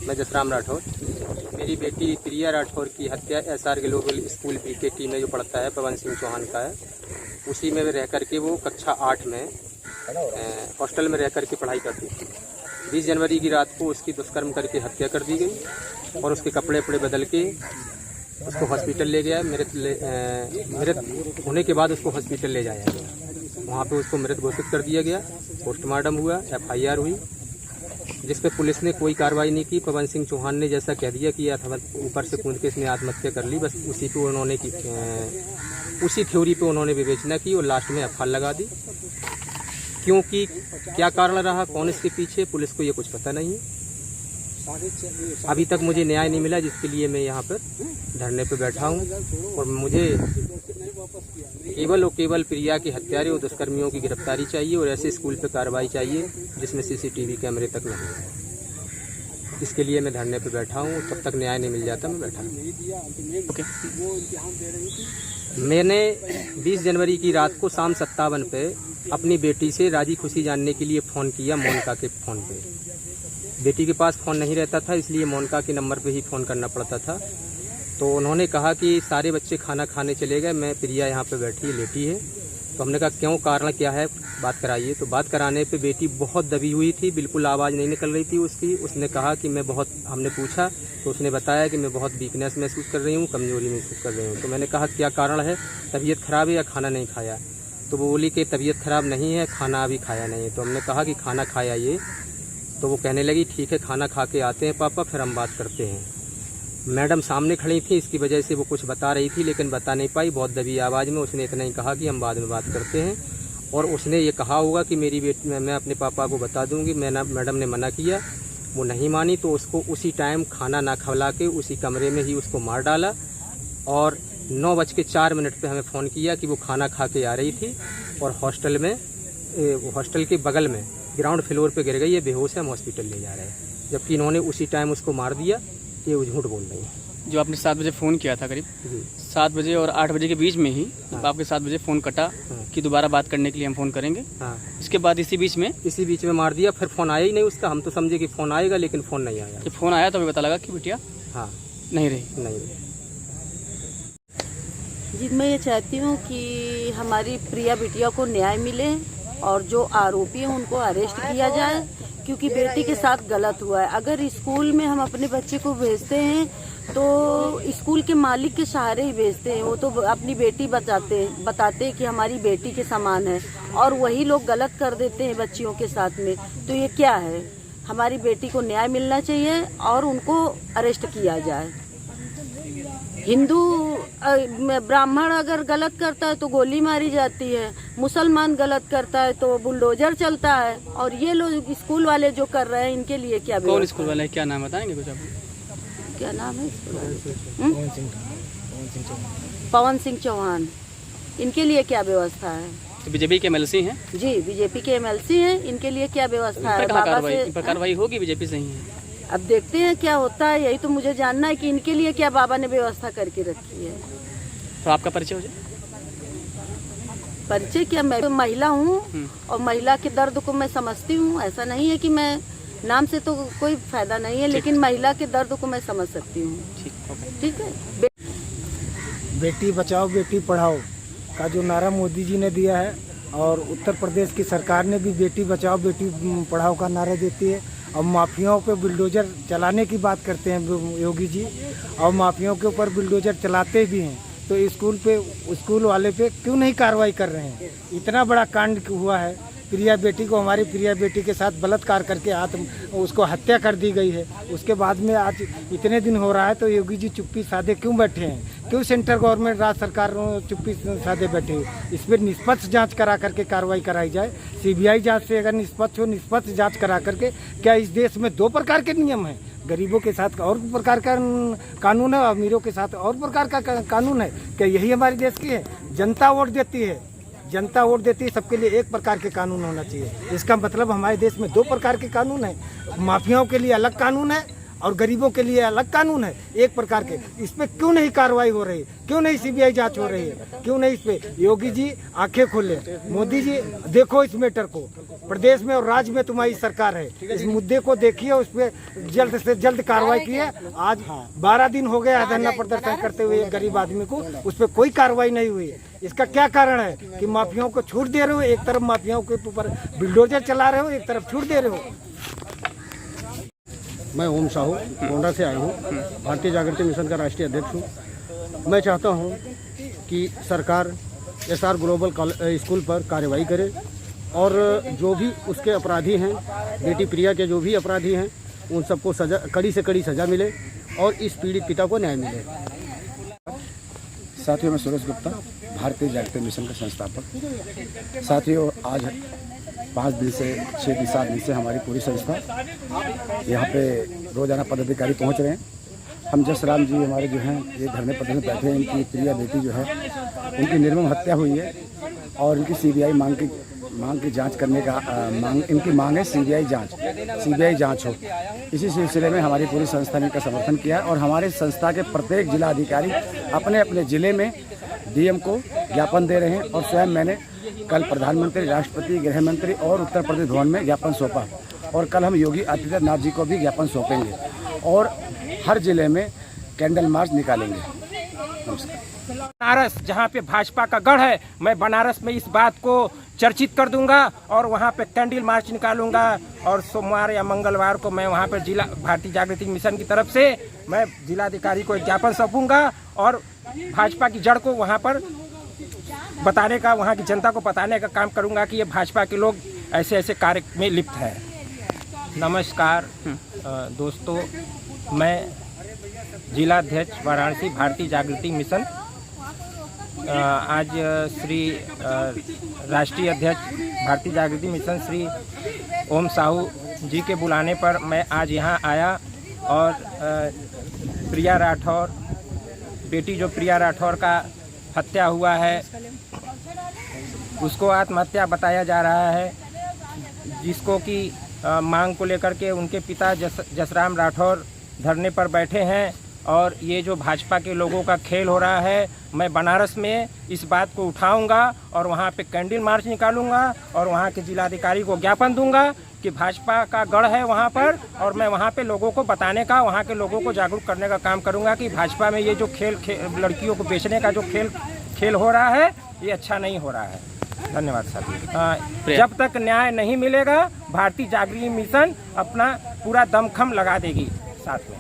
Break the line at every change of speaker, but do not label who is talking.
मैं जसराम राठौर। मेरी बेटी प्रिया राठौर की हत्या SR ग्लोबल स्कूल PKT में जो पढ़ता है पवन सिंह चौहान का है, उसी में रह कर के वो कक्षा 8 में हॉस्टल में रह कर के पढ़ाई करती थी। 20 जनवरी की रात को उसकी दुष्कर्म करके हत्या कर दी गई और उसके कपड़े वपड़े बदल के उसको हॉस्पिटल ले गया। मृत होने के बाद उसको हॉस्पिटल ले जाया गया, वहाँ पे उसको मृत घोषित कर दिया गया। पोस्टमार्टम हुआ, FIR हुई, जिस पे पुलिस ने कोई कार्रवाई नहीं की। पवन सिंह चौहान ने जैसा कह दिया कि ऊपर से कूद के इसने आत्महत्या कर ली, बस उसी पे उन्होंने उसी थ्योरी पे उन्होंने विवेचना की और लास्ट में FIR लगा दी। क्योंकि क्या कारण रहा, कौन इसके पीछे, पुलिस को ये कुछ पता नहीं है। अभी तक मुझे न्याय नहीं मिला, जिसके लिए मैं यहाँ पर धरने पे बैठा हूँ। और मुझे केवल और केवल प्रिया के हत्यारे और दुष्कर्मियों की गिरफ्तारी चाहिए और ऐसे स्कूल पे कार्रवाई चाहिए जिसमें CCTV कैमरे तक नहीं है। इसके लिए मैं धरने पे बैठा हूँ। तब तक न्याय नहीं मिल जाता मैं बैठा हूँ।
ओके।
मैंने 20 जनवरी की रात को शाम 57 पे अपनी बेटी से राजी खुशी जानने के लिए फ़ोन किया, मोनिका के फ़ोन पे। बेटी के पास फ़ोन नहीं रहता था, इसलिए मोनिका के नंबर पे ही फ़ोन करना पड़ता था। तो उन्होंने कहा कि सारे बच्चे खाना खाने चले गए, मैं प्रिया यहाँ पे बैठी लेटी है। तो हमने कहा क्यों, कारण क्या है, बात कराइए। तो बात कराने पे बेटी बहुत दबी हुई थी, बिल्कुल आवाज़ नहीं निकल रही थी उसकी। उसने कहा कि हमने पूछा तो उसने बताया कि मैं बहुत वीकनेस महसूस कर रही हूँ, कमजोरी महसूस कर रही हूँ। तो मैंने कहा क्या कारण है, तबीयत ख़राब है या खाना नहीं खाया। तो वो बोली कि तबीयत ख़राब नहीं है, खाना अभी खाया नहीं है। तो हमने कहा कि खाना खाया ये। तो वो कहने लगी ठीक है, खाना खा के आते हैं पापा, फिर हम बात करते हैं। मैडम सामने खड़ी थी, इसकी वजह से वो कुछ बता रही थी लेकिन बता नहीं पाई, बहुत दबी आवाज़ में। उसने इतना ही कहा कि हम बाद में बात करते हैं। और उसने ये कहा होगा कि मेरी बेटी, मैं अपने पापा को बता दूंगी। मैडम ने मना किया, वो नहीं मानी। तो उसको उसी टाइम खाना ना खिला के उसी कमरे में ही उसको मार डाला। और 9:04 पे हमें फ़ोन किया कि वो खाना खा के आ रही थी और हॉस्टल के बगल में ग्राउंड फ्लोर पे गिर गई है, बेहोश है, हम हॉस्पिटल ले जा रहे हैं। जबकि इन्होंने उसी टाइम उसको मार दिया। ये झूठ बोल रही है।
जो आपने 7 बजे फ़ोन किया था, करीब
जी
7 बजे और 8 बजे के बीच में ही आपके 7 बजे फ़ोन कटा कि दोबारा बात करने के लिए हम फ़ोन करेंगे।
हाँ,
इसके बाद इसी बीच में
मार दिया। फिर फ़ोन आया ही नहीं उसका। हम तो समझे कि फ़ोन आएगा, लेकिन फ़ोन नहीं आया।
जब फ़ोन आया तो हमें पता लगा कि बिटिया
हाँ
नहीं रही।
नहीं।
जी, मैं ये चाहती हूँ कि हमारी प्रिया बिटिया को न्याय मिले और जो आरोपी हैं उनको अरेस्ट किया जाए, क्योंकि बेटी के साथ गलत हुआ है। अगर स्कूल में हम अपने बच्चे को भेजते हैं तो स्कूल के मालिक के सहारे ही भेजते हैं। वो तो अपनी बेटी बताते हैं कि हमारी बेटी के समान है, और वही लोग गलत कर देते हैं बच्चियों के साथ में। तो ये क्या है, हमारी बेटी को न्याय मिलना चाहिए और उनको अरेस्ट किया जाए। हिंदू ब्राह्मण अगर गलत करता है तो गोली मारी जाती है, मुसलमान गलत करता है तो बुलडोजर चलता है। और ये लोग स्कूल वाले जो कर रहे हैं, इनके लिए क्या
कौन स्कूल वाले हैं, क्या नाम बताएंगे कुछ आप?
क्या नाम है स्कूल वाले? पवन सिंह चौहान। इनके लिए क्या व्यवस्था है?
तो बीजेपी के MLC हैं
जी, बीजेपी के MLC हैं। इनके लिए क्या व्यवस्था है?
कार्रवाई होगी बीजेपी से ही है।
अब देखते हैं क्या होता है। यही तो मुझे जानना है कि इनके लिए क्या बाबा ने व्यवस्था करके रखी है।
तो आपका परिचय हो जाए?
परिचय क्या, मैं तो महिला हूँ और महिला के दर्द को मैं समझती हूँ। ऐसा नहीं है कि मैं नाम से तो कोई फायदा नहीं है, लेकिन महिला के दर्द को मैं समझ सकती हूँ। ठीक है।
बेटी बचाओ बेटी पढ़ाओ का जो नारा मोदी जी ने दिया है, और उत्तर प्रदेश की सरकार ने भी बेटी बचाओ बेटी पढ़ाओ का नारा देती है। और माफियाओं पे बुलडोजर चलाने की बात करते हैं योगी जी, और माफियाओं के ऊपर बुलडोजर चलाते भी हैं। तो स्कूल वाले पे क्यों नहीं कार्रवाई कर रहे हैं? इतना बड़ा कांड हुआ है, हमारी प्रिया बेटी के साथ बलात्कार करके उसको हत्या कर दी गई है। उसके बाद में आज इतने दिन हो रहा है तो योगी जी चुप्पी साधे क्यों बैठे हैं? क्यों सेंट्रल गवर्नमेंट, राज्य सरकार चुप्पी साधे बैठे हैं? इस पर निष्पक्ष जांच करा करके कार्रवाई कराई जाए। CBI जांच से अगर निष्पक्ष जांच करा करके, क्या इस देश में 2 प्रकार के नियम हैं? गरीबों के साथ और प्रकार का कानून है, अमीरों के साथ और प्रकार का कानून है? क्या यही हमारे देश की है? जनता वोट देती है, सबके लिए एक प्रकार के कानून होना चाहिए। इसका मतलब हमारे देश में 2 प्रकार के कानून है। माफियाओं के लिए अलग कानून है और गरीबों के लिए अलग कानून है एक प्रकार के। इस पे क्यों नहीं कार्रवाई हो रही, क्यों नहीं सीबीआई जांच हो रही है, क्यों नहीं इस पे? योगी जी आंखें खोले, मोदी जी देखो इस मैटर को, प्रदेश में और राज्य में तुम्हारी सरकार है, इस मुद्दे को देखिए, उस पे जल्द से जल्द कार्रवाई कीजिए। आज 12 दिन हो गया धरना प्रदर्शन करते हुए एक गरीब आदमी को, उस पर कोई कार्रवाई नहीं हुई है। इसका क्या कारण है कि माफियाओं को छूट दे रहे हो, एक तरफ माफियाओं के ऊपर बिल्डोजर चला रहे हो, एक तरफ छूट दे रहे हो।
मैं ओम साहू गोंडा से आया हूँ, भारतीय जागृति मिशन का राष्ट्रीय अध्यक्ष हूँ। मैं चाहता हूँ कि सरकार SR ग्लोबल स्कूल पर कार्रवाई करे और जो भी उसके अपराधी हैं, बेटी प्रिया के जो भी अपराधी हैं, उन सबको सजा, कड़ी से कड़ी सजा मिले और इस पीड़ित पिता को न्याय मिले।
साथियों, मैं सूरज गुप्ता, भारतीय जागृति मिशन का संस्थापक। साथियों, आज 5 दिन से 6 दिन 7 दिन से हमारी पूरी संस्था यहाँ पे रोजाना पदाधिकारी पहुँच रहे हैं। हम जसराम जी हमारे जो हैं ये धरने पर बैठे हैं। इनकी प्रिया बेटी जो है उनकी निर्मम हत्या हुई है और इनकी सीबीआई मांग की जांच करने का इनकी मांग है सीबीआई जांच हो। इसी सिलसिले में हमारी पूरी संस्था ने इनका समर्थन किया और हमारे संस्था के प्रत्येक जिला अधिकारी अपने अपने ज़िले में डीएम को ज्ञापन दे रहे हैं और स्वयं मैंने कल प्रधानमंत्री, राष्ट्रपति, गृह मंत्री और उत्तर प्रदेश भवन में ज्ञापन सौंपा और कल हम योगी आदित्यनाथ जी को भी ज्ञापन सौंपेंगे और हर जिले में कैंडल मार्च निकालेंगे। नमस्कार।
बनारस जहाँ पे भाजपा का गढ़ है, मैं बनारस में इस बात को चर्चित कर दूंगा और वहाँ पे कैंडल मार्च निकालूंगा और सोमवार या मंगलवार को मैं वहाँ पर जिला भारतीय जागृति मिशन की तरफ से मैं जिलाधिकारी को एक ज्ञापन सौंपूंगा और भाजपा की जड़ को वहाँ पर बताने का, वहाँ की जनता को बताने का काम करूंगा कि ये भाजपा के लोग ऐसे ऐसे कार्य में लिप्त है। नमस्कार दोस्तों, मैं जिला अध्यक्ष वाराणसी भारतीय जागृति मिशन, आज श्री राष्ट्रीय अध्यक्ष भारतीय जागृति मिशन श्री ओम साहू जी के बुलाने पर मैं आज यहाँ आया और प्रिया राठौर, बेटी जो प्रिया राठौर का हत्या हुआ है उसको आत्महत्या बताया जा रहा है, जिसको कि मांग को लेकर के उनके पिता जसराम राठौर धरने पर बैठे हैं और ये जो भाजपा के लोगों का खेल हो रहा है, मैं बनारस में इस बात को उठाऊंगा और वहाँ पे कैंडल मार्च निकालूंगा और वहाँ के जिलाधिकारी को ज्ञापन दूंगा कि भाजपा का गढ़ है वहाँ पर और मैं वहाँ पे लोगों को बताने का, वहाँ के लोगों को जागरूक करने का काम करूँगा कि भाजपा में ये जो लड़कियों को बेचने का जो खेल हो रहा है ये अच्छा नहीं हो रहा है। धन्यवाद साथी। जब तक न्याय नहीं मिलेगा भारतीय जागृति मिशन अपना पूरा दमखम लगा देगी साथ में।